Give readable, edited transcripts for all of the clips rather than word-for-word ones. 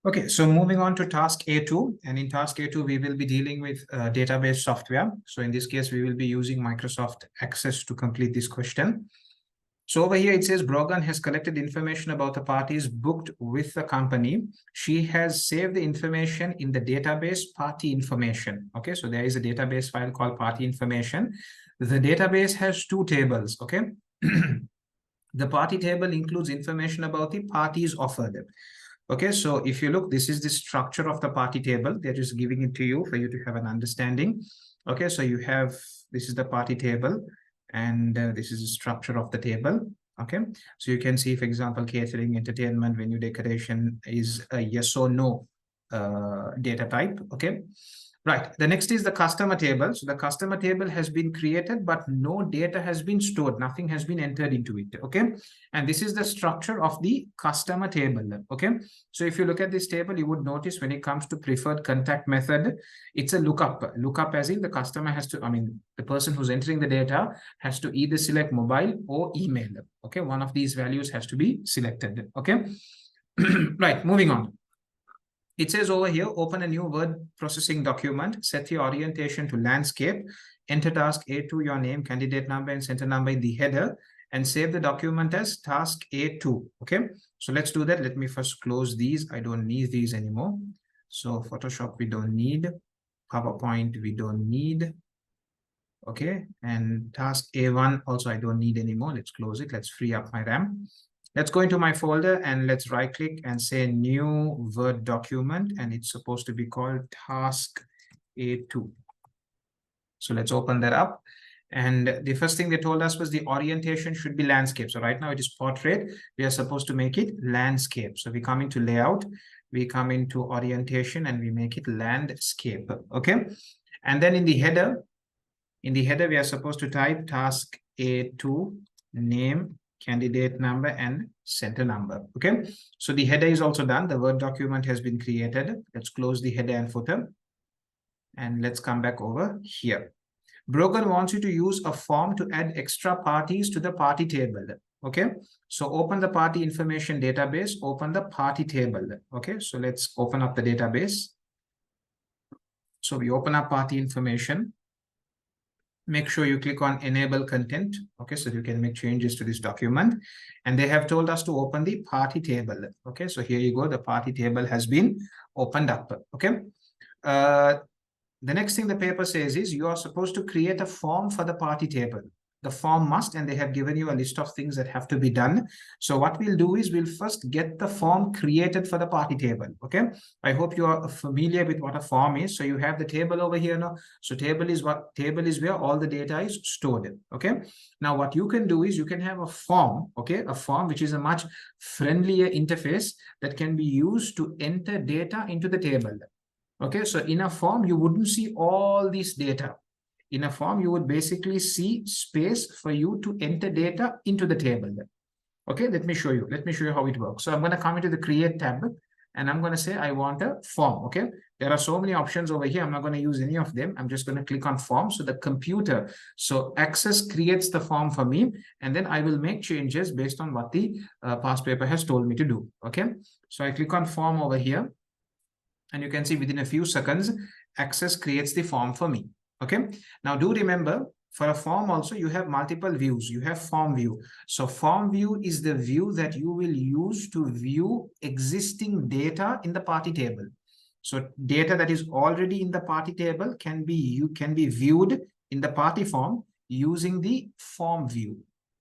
Okay, so moving on to task A2, and in task A2, we will be dealing with database software. So in this case, we will be using Microsoft Access to complete this question. So over here, it says Brogan has collected information about the parties booked with the company. She has saved the information in the database party information. Okay, so there is a database file called party information. The database has two tables, okay? The party table includes information about the parties offered. Okay, so if you look, this is the structure of the party table. They're just giving it to you for you to have an understanding. Okay, so you have, this is the party table, and this is the structure of the table. Okay, so you can see, for example, catering, entertainment, venue, decoration is a yes or no data type. Okay. Right. The next is the customer table. So the customer table has been created, but no data has been stored. Nothing has been entered into it. Okay. And this is the structure of the customer table. Okay. So if you look at this table, you would notice when it comes to preferred contact method, it's a lookup. Lookup as in the customer has to, the person who's entering the data has to either select mobile or email. Okay. One of these values has to be selected. Okay. Right. Moving on. It says over here, open a new word processing document, set the orientation to landscape, enter task A2, your name, candidate number, and center number in the header, and save the document as task A2. Okay, so let's do that. Let me first close these. I don't need these anymore. So Photoshop, we don't need. PowerPoint, we don't need. Okay, and task A1 also I don't need anymore. Let's close it. Let's free up my RAM. Let's go into my folder and let's right click and say new Word document, and it's supposed to be called task A2. So let's open that up. And the first thing they told us was the orientation should be landscape. So right now it is portrait. We are supposed to make it landscape. So we come into layout, we come into orientation, and we make it landscape. Okay. And then in the header, we are supposed to type task A2, name, candidate number, and center number. Okay, so the header is also done. The Word document has been created. Let's close the header and footer, and let's come back over here. Brogan wants you to use a form to add extra parties to the party table. Okay, so open the party information database, open the party table. Okay, so let's open up the database. So we open up party information. Make sure you click on enable content. Okay, so you can make changes to this document, and they have told us to open the party table. Okay, so here you go, the party table has been opened up. Okay, the next thing the paper says is you are supposed to create a form for the party table. The form must, and they have given you a list of things that have to be done. So what we'll do is we'll first get the form created for the party table. Okay, I hope you are familiar with what a form is. So you have the table over here now. So table is where all the data is stored. Okay, now what you can do is you can have a form. Okay, a form which is a much friendlier interface that can be used to enter data into the table. Okay, so in a form you wouldn't see all this data. In a form, you would basically see space for you to enter data into the table. Okay, let me show you. Let me show you how it works. So I'm going to come into the Create tab, and I'm going to say I want a form. Okay, there are so many options over here. I'm not going to use any of them. I'm just going to click on Form. So the computer, so Access creates the form for me, and then I will make changes based on what the past paper has told me to do. Okay, so I click on Form over here, and you can see within a few seconds, Access creates the form for me. Okay, now do remember, for a form also you have multiple views. You have form view. So form view is the view that you will use to view existing data in the party table. So data that is already in the party table can be viewed in the party form using the form view.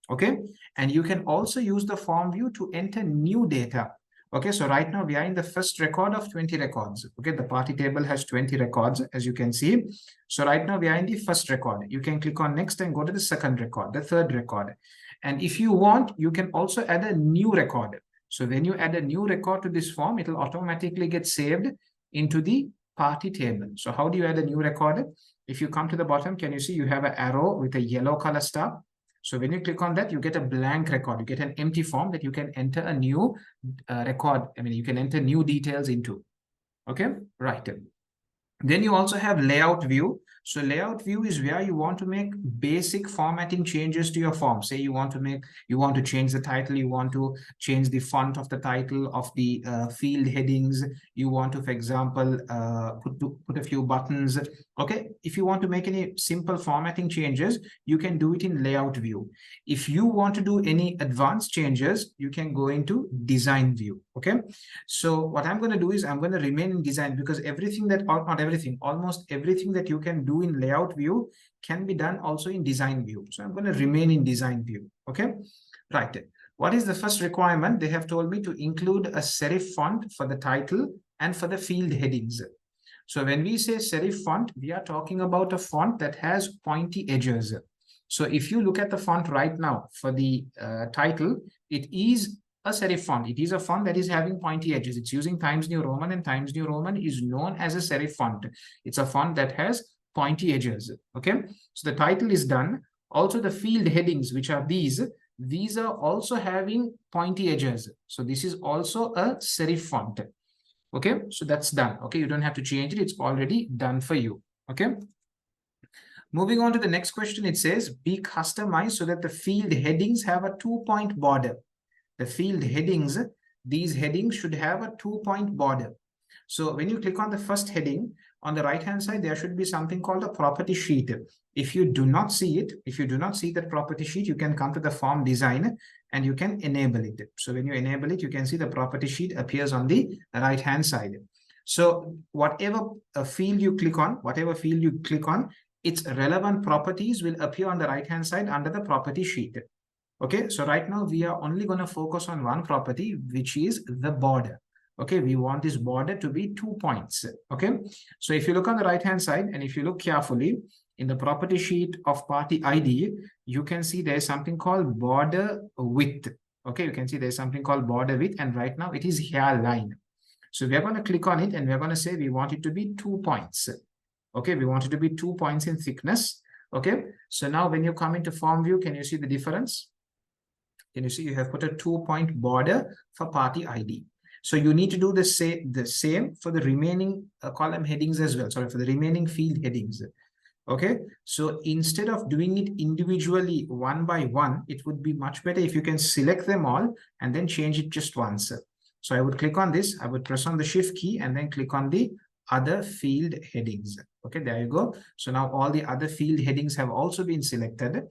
Okay, and you can also use the form view to enter new data. Okay, so right now we are in the first record of 20 records. Okay, the party table has 20 records, as you can see. So right now we are in the first record. You can click on next and go to the second record, the third record. And if you want, you can also add a new record. So when you add a new record to this form, it will automatically get saved into the party table. So how do you add a new record? If you come to the bottom, can you see you have an arrow with a yellow color star? So when you click on that, you get a blank record. You get an empty form that you can enter a new record. You can enter new details into. Okay, right. Then you also have layout view. So layout view is where you want to make basic formatting changes to your form. Say you want to change the title, you want to change the font of the title of the field headings, you want to, for example, put a few buttons. Okay, if you want to make any simple formatting changes, you can do it in layout view. If you want to do any advanced changes, you can go into design view. Okay, so what I'm going to do is I'm going to remain in design, because everything that, or not everything, almost everything that you can do in layout view can be done also in design view. So I'm going to remain in design view. Okay, right. What is the first requirement? They have told me to include a serif font for the title and for the field headings. So when we say serif font, we are talking about a font that has pointy edges. So if you look at the font right now for the title, it is a serif font. It is a font that is having pointy edges. It's using Times New Roman, and Times New Roman is known as a serif font. It's a font that has pointy edges. Okay, so the title is done. Also the field headings, which are these are also having pointy edges. So this is also a serif font. Okay, so that's done. Okay, you don't have to change it. It's already done for you. Okay. Moving on to the next question, it says, be customized so that the field headings have a 2-point border. The field headings, these headings should have a 2-point border. So when you click on the first heading, on the right-hand side, there should be something called a property sheet. If you do not see it, if you do not see that property sheet, you can come to the form design and you can enable it. So when you enable it, you can see the property sheet appears on the right-hand side. So whatever field you click on, its relevant properties will appear on the right-hand side under the property sheet. Okay, so right now we are only going to focus on one property, which is the border. Okay, we want this border to be 2 points. Okay, so if you look on the right-hand side and if you look carefully in the property sheet of party ID, you can see there's something called border width. Okay, you can see there's something called border width, and right now it is hairline. So we're going to click on it and we're going to say we want it to be 2 points. Okay, we want it to be 2 points in thickness. Okay, so now when you come into form view, can you see the difference? Can you see you have put a 2-point border for party ID? So you need to do the same for the remaining column headings as well. Sorry, for the remaining field headings. Okay, so instead of doing it individually one by one, it would be much better if you can select them all and then change it just once. So I would click on this, I would press on the shift key and then click on the other field headings. Okay, there you go. So now all the other field headings have also been selected.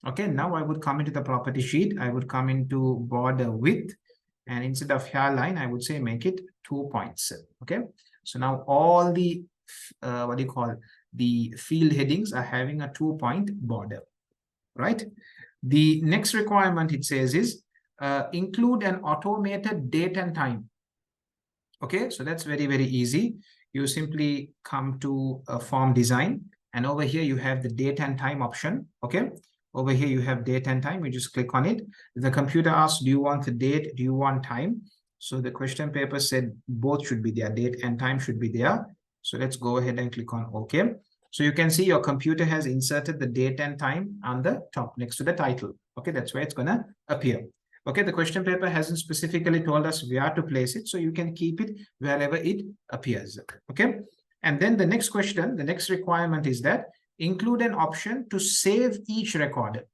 Okay, now I would come into the property sheet. I would come into border width, and instead of hairline, I would say make it 2 points. Okay, so now all the the field headings are having a 2-point border, right? The next requirement it says is include an automated date and time. Okay, so that's very, very easy. You simply come to a form design, and over here you have the date and time option. Okay, over here you have date and time. You just click on it. The computer asks, do you want the date? Do you want time? So the question paper said both should be there. Date and time should be there. So let's go ahead and click on OK. So you can see your computer has inserted the date and time on the top next to the title. Okay, that's where it's going to appear. Okay, the question paper hasn't specifically told us where to place it, so you can keep it wherever it appears. Okay, and then the next question, the next requirement is that include an option to save each record.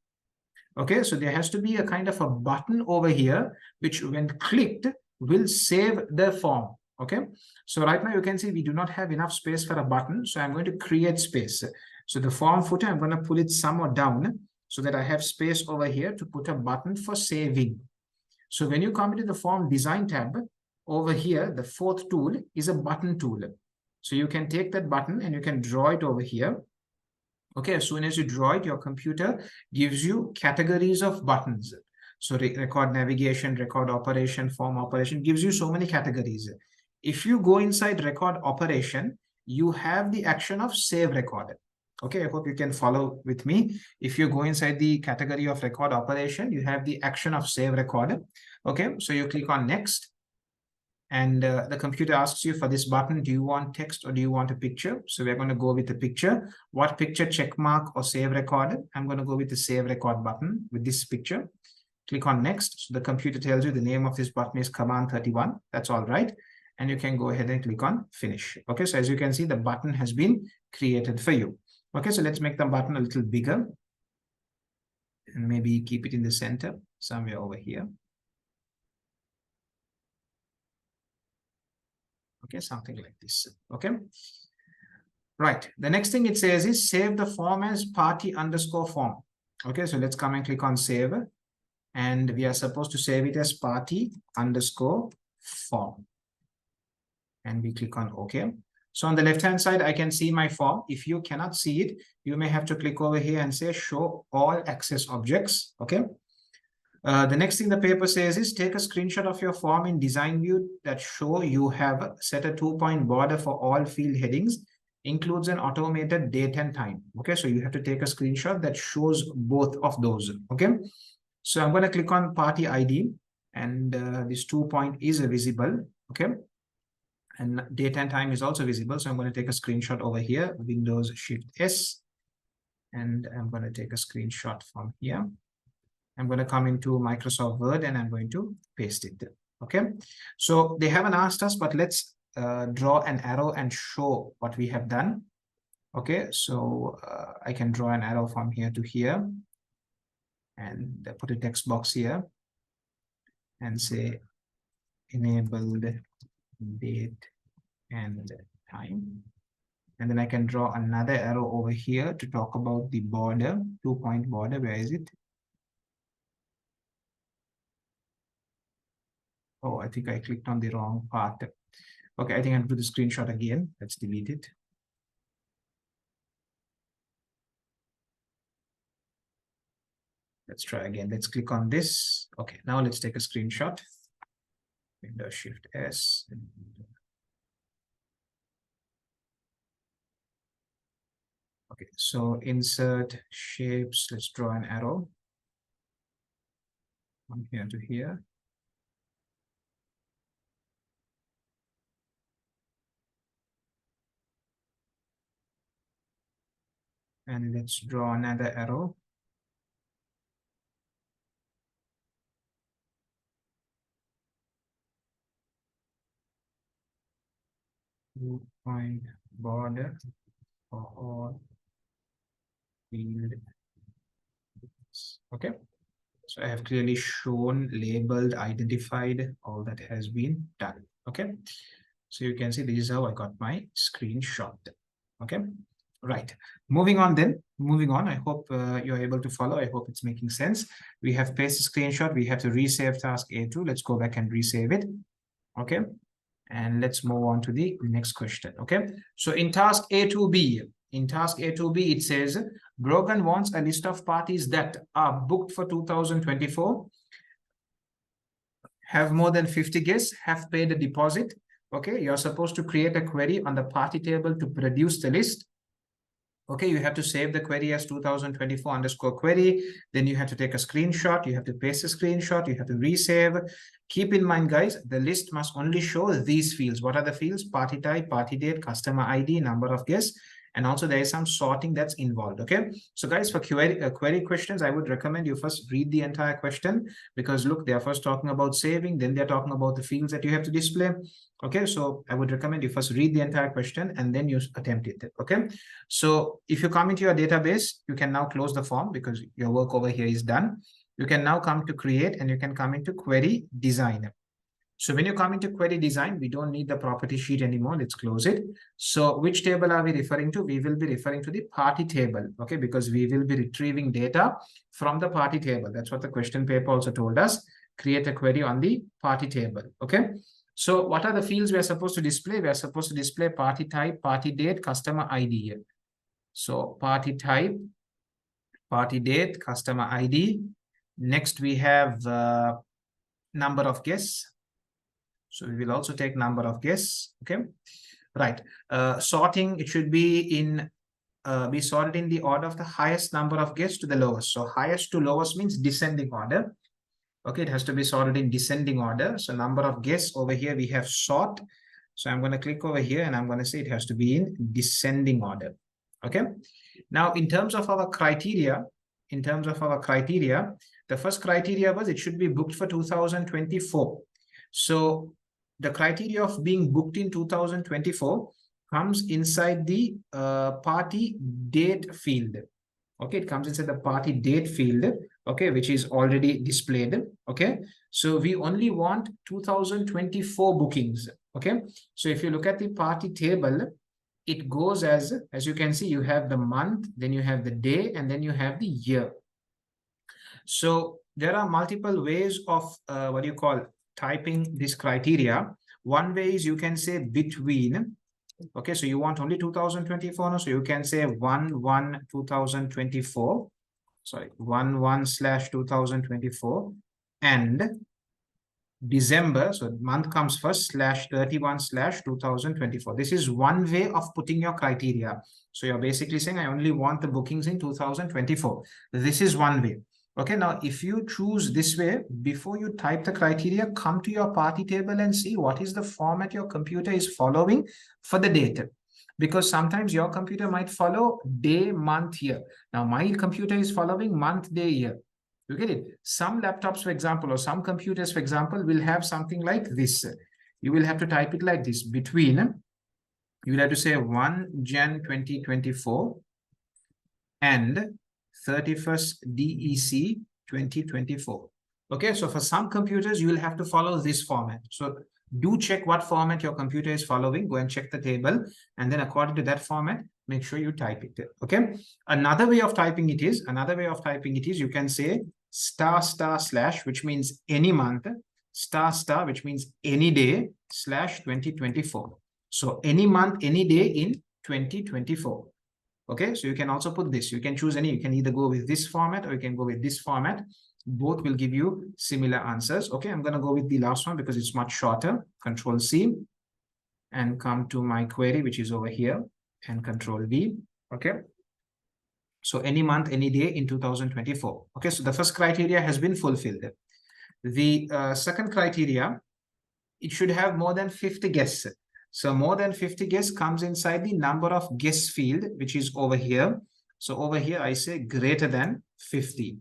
Okay, so there has to be a kind of a button over here, which when clicked will save the form. Okay, so right now you can see we do not have enough space for a button, so I'm going to create space. So the form footer, I'm going to pull it somewhat down so that I have space over here to put a button for saving. So when you come into the form design tab, over here, the fourth tool is a button tool. So you can take that button and you can draw it over here. Okay, as soon as you draw it, your computer gives you categories of buttons. So record navigation, record operation, form operation, gives you so many categories. If you go inside record operation, you have the action of save record. Okay, I hope you can follow with me. If you go inside the category of record operation, you have the action of save record. Okay, so you click on next. And the computer asks you for this button, do you want text or do you want a picture? So we're going to go with the picture. What picture? Check mark or save record? I'm going to go with the save record button with this picture. Click on next. So the computer tells you the name of this button is command 31. That's all right. And you can go ahead and click on finish. Okay, so as you can see, the button has been created for you. Okay, so let's make the button a little bigger and maybe keep it in the center somewhere over here. Okay, something like this. Okay. Right. The next thing it says is save the form as party_form. Okay, so let's come and click on save. And we are supposed to save it as party_form. And we click on OK. So on the left-hand side, I can see my form. If you cannot see it, you may have to click over here and say show all access objects. Okay. The next thing the paper says is take a screenshot of your form in design view that show you have set a 2-point border for all field headings, includes an automated date and time. Okay, so you have to take a screenshot that shows both of those. Okay, so I'm going to click on party ID, and this 2-point is visible. Okay, and date and time is also visible. So I'm going to take a screenshot over here, Windows Shift S, and I'm going to take a screenshot from here. I'm going to come into Microsoft Word and I'm going to paste it. Okay, so they haven't asked us, but let's draw an arrow and show what we have done. Okay, so I can draw an arrow from here to here and put a text box here and say enabled date and time. And then I can draw another arrow over here to talk about the border, 2-point border. Where is it? Oh, I think I clicked on the wrong part. Okay, I think I'll do the screenshot again. Let's delete it. Let's try again. Let's click on this. Okay, now let's take a screenshot. Windows Shift S. Okay, so insert shapes. Let's draw an arrow from here to here. And let's draw another arrow. Two-point border for all field. Okay, so I have clearly shown, labeled, identified all that has been done. Okay, so you can see this is how I got my screenshot. Okay, right, moving on then. Moving on, I hope you're able to follow. I hope it's making sense. We have pasted screenshot. We have to resave task A2. Let's go back and resave it. Okay, and let's move on to the next question. Okay, so in task A2B, it says Brogan wants a list of parties that are booked for 2024, have more than 50 guests, have paid a deposit. Okay, you're supposed to create a query on the party table to produce the list. Okay, you have to save the query as 2024_query. Then you have to take a screenshot. You have to paste a screenshot. You have to resave. Keep in mind, guys, the list must only show these fields. What are the fields? Party type, party date, customer ID, number of guests. And also there is some sorting that's involved. Okay, so guys, for query questions, I would recommend you first read the entire question, because look, they're first talking about saving, then they're talking about the fields that you have to display. Okay, so I would recommend you first read the entire question and then you attempt it. Okay, so if you come into your database, you can now close the form because your work over here is done. You can now come to create and you can come into query design. So when you come into query design, we don't need the property sheet anymore. Let's close it. So which table are we referring to? We will be referring to the party table. Okay, because we will be retrieving data from the party table. That's what the question paper also told us. Create a query on the party table. Okay, so what are the fields we are supposed to display? We are supposed to display party type, party date, customer ID here. So party type, party date, customer ID. Next, we have number of guests. So we will also take number of guests. Okay, right. Sorting, it should be in be sorted in the order of the highest number of guests to the lowest. So highest to lowest means descending order. Okay, it has to be sorted in descending order. So number of guests over here we have sort. So I'm going to click over here and I'm going to say it has to be in descending order. Okay. Now in terms of our criteria, the first criteria was it should be booked for 2024. So the criteria of being booked in 2024, comes inside the party date field. Okay, it comes inside the party date field, okay, which is already displayed. Okay, so we only want 2024 bookings. Okay, so if you look at the party table, it goes as you can see, you have the month, then you have the day, and then you have the year. So there are multiple ways of what do you call typing this criteria. One way is you can say between. Okay, so you want only 2024 now, so you can say 1/1/2024. Sorry, 1/1/2024 and December, so month comes first, /31/2024. This is one way of putting your criteria. So you're basically saying, I only want the bookings in 2024. This is one way. Okay, now if you choose this way, before you type the criteria, come to your party table and see what is the format your computer is following for the data. Because sometimes your computer might follow day, month, year. Now my computer is following month, day, year. You get it? Some laptops, for example, or some computers, for example, will have something like this. You will have to type it like this. Between, you will have to say 1/Jan/2024 and 31st DEC 2024. Okay, so for some computers, you will have to follow this format. So do check what format your computer is following. Go and check the table. And then according to that format, make sure you type it. Okay. Another way of typing it is, you can say */ which means any month, **, which means any day, /2024. So any month, any day in 2024. Okay, so you can also put this. You can choose any. You can either go with this format or you can go with this format. Both will give you similar answers. Okay, I'm going to go with the last one because it's much shorter. Control C and come to my query, which is over here, and Control V. Okay, so any month, any day in 2024. Okay, so the first criteria has been fulfilled. The second criteria, it should have more than 50 guests. So more than 50 guests comes inside the number of guests field, which is over here. So over here, I say greater than 50.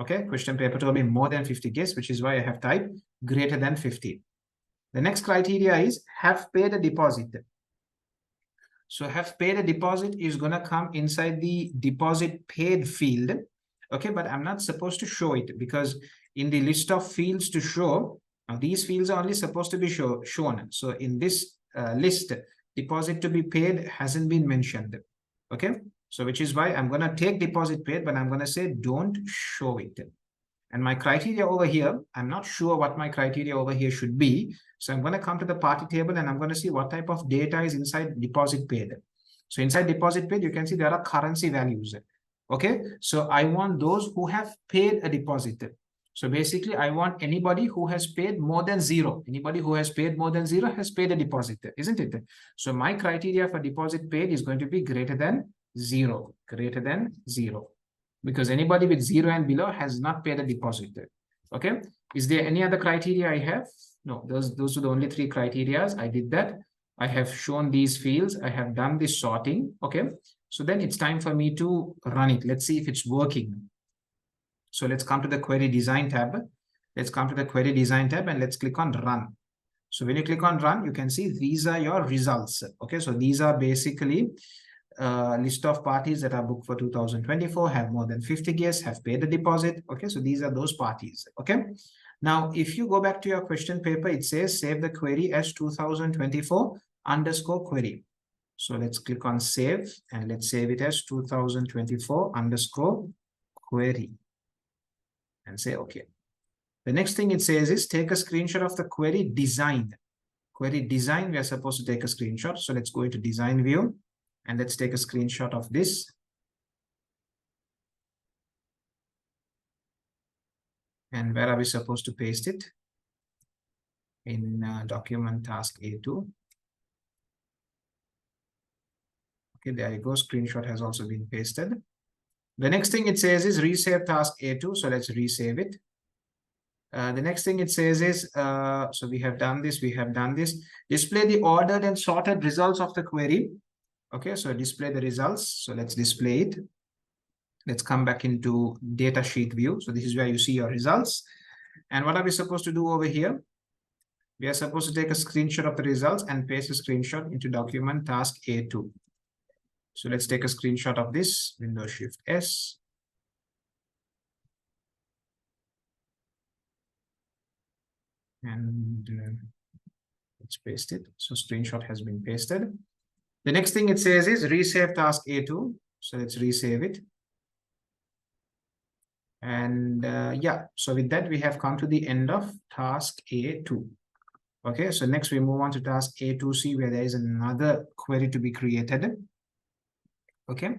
Okay, question paper told me more than 50 guests, which is why I have typed greater than 50. The next criteria is have paid a deposit. So have paid a deposit is going to come inside the deposit paid field. Okay, but I'm not supposed to show it because in the list of fields to show, now these fields are only supposed to be shown. So in this list, deposit to be paid hasn't been mentioned. Okay, so which is why I'm going to take deposit paid, but I'm going to say don't show it. And my criteria over here, I'm not sure what my criteria over here should be. So I'm going to come to the party table and I'm going to see what type of data is inside deposit paid. So inside deposit paid, you can see there are currency values. Okay, so I want those who have paid a deposit. So basically, I want anybody who has paid more than 0. Anybody who has paid more than 0 has paid a deposit, isn't it? So my criteria for deposit paid is going to be greater than 0, because anybody with 0 and below has not paid a deposit. Okay, is there any other criteria I have? No, those are the only 3 criteria. I did that. I have shown these fields. I have done this sorting. Okay, so then it's time for me to run it. Let's see if it's working. So let's come to the query design tab. Let's come to the query design tab and let's click on run. So when you click on run, you can see these are your results. Okay, so these are basically list of parties that are booked for 2024, have more than 50 guests, have paid a deposit. Okay, so these are those parties. Okay, now if you go back to your question paper, it says save the query as 2024_query. So let's click on save and let's save it as 2024_query and say okay. The next thing it says is take a screenshot of the query design. Query design, we are supposed to take a screenshot. So let's go into design view and let's take a screenshot of this. And where are we supposed to paste it? In document task A2. Okay, there you go. Screenshot has also been pasted. The next thing it says is resave task A2. So let's resave it. The next thing it says is, so we have done this, Display the ordered and sorted results of the query. Okay, so display the results. So let's display it. Let's come back into data sheet view. So this is where you see your results. And what are we supposed to do over here? We are supposed to take a screenshot of the results and paste a screenshot into document task A2. So let's take a screenshot of this, Windows Shift S. And let's paste it. So screenshot has been pasted. The next thing it says is resave task A2. So let's resave it. And yeah, so with that, we have come to the end of task A2. Okay, so next we move on to task A2C, where there is another query to be created. Okay,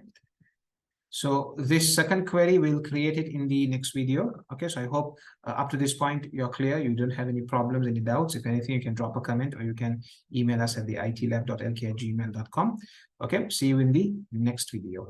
so this second query, we'll create it in the next video. Okay, so I hope up to this point you're clear, you don't have any problems, any doubts. If anything, you can drop a comment or you can email us at the itlab.lk@gmail.com. Okay, see you in the next video.